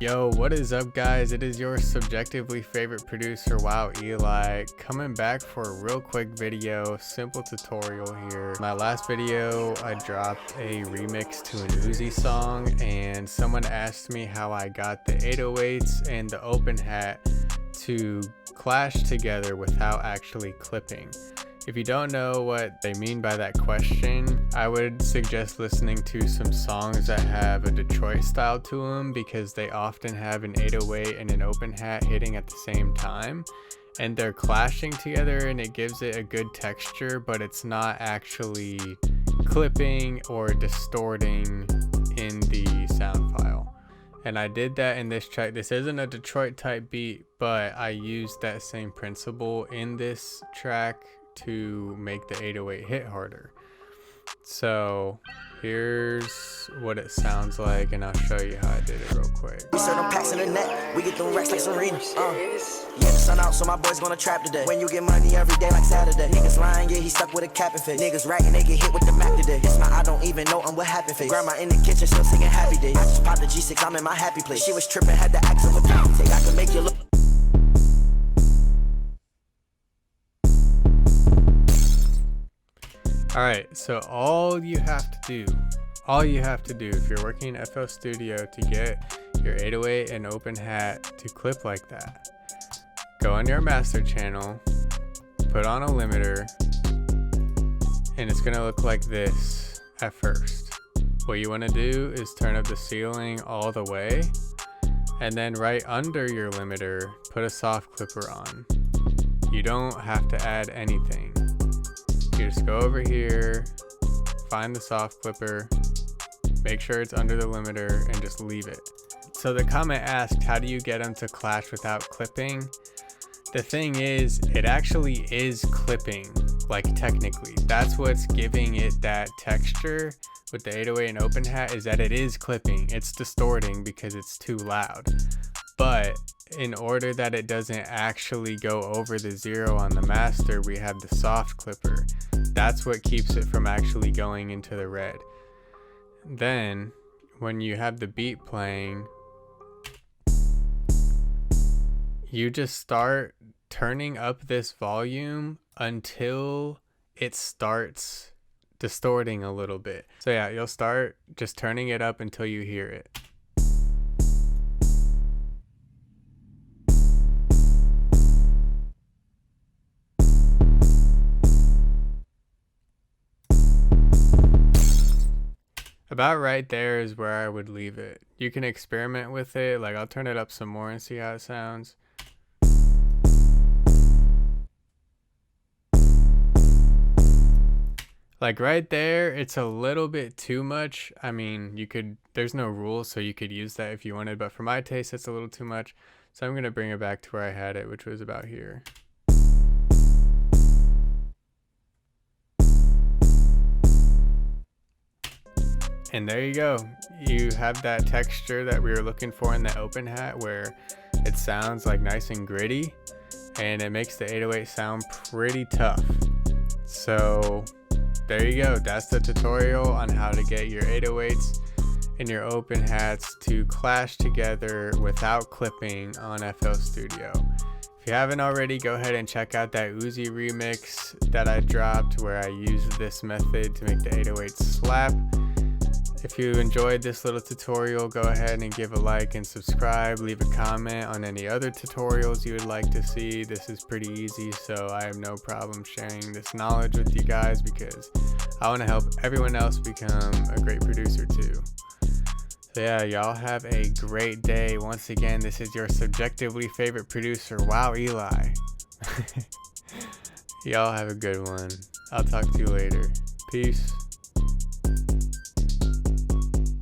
Yo, what is up guys? It is your subjectively favorite producer, Wow Eli, coming back for a real quick video, simple tutorial here. My last video, I dropped a remix to an Uzi song and someone asked me how I got the 808s and the open hat to clash together without actually clipping. If you don't know what they mean by that question, I would suggest listening to some songs that have a Detroit style to them because they often have an 808 and an open hat hitting at the same time and they're clashing together and it gives it a good texture, but it's not actually clipping or distorting in the sound file. And I did that in this track. This isn't a Detroit type beat, but I used that same principle in this track to make the 808 hit harder. So here's what it sounds like, and I'll show you how I did it real quick. We serve them packs in the net, we get them racks like Serena. Yeah, the sun out, so my boys gonna trap today. When you get money every day like Saturday. Niggas lying, yeah, he stuck with a cap and face. Niggas racking, they get hit with the Mac today. It's my I don't even know I'm what happened face. Grandma in the kitchen, still singing happy days. I just popped the G6, I'm in my happy place. She was tripping, had the axe of a pound. Take, I can make you look. Alright, so all you have to do if you're working in FL Studio to get your 808 and open hat to clip like that, go on your master channel, put on a limiter, and it's gonna look like this at first. What you want to do is turn up the ceiling all the way, and then right under your limiter, put a soft clipper on. You don't have to add anything. You just go over here, find the soft clipper, make sure it's under the limiter, and just leave it. So the comment asked, how do you get them to clash without clipping? The thing is, it actually is clipping, like technically. That's what's giving it that texture with the 808 and open hat, is that it is clipping. It's distorting because it's too loud. But in order that it doesn't actually go over the zero on the master, we have the soft clipper. That's what keeps it from actually going into the red. Then when you have the beat playing, you just start turning up this volume until it starts distorting a little bit. So yeah, you'll start just turning it up until you hear it. About right there is where I would leave it. You can experiment with it, like I'll turn it up some more and see how it sounds. Like right there, it's a little bit too much. I mean, there's no rules, so you could use that if you wanted, but for my taste, it's a little too much. So I'm gonna bring it back to where I had it, which was about here. And there you go. You have that texture that we were looking for in the open hat, where it sounds like nice and gritty and it makes the 808 sound pretty tough. So there you go. That's the tutorial on how to get your 808s and your open hats to clash together without clipping on FL Studio. If you haven't already, go ahead and check out that Uzi remix that I dropped where I used this method to make the 808 slap. If you enjoyed this little tutorial, go ahead and give a like and subscribe. Leave a comment on any other tutorials you would like to see. This is pretty easy, so I have no problem sharing this knowledge with you guys because I want to help everyone else become a great producer too. So yeah, y'all have a great day. Once again, this is your subjectively favorite producer, Wow Eli. Y'all have a good one. I'll talk to you later. Peace.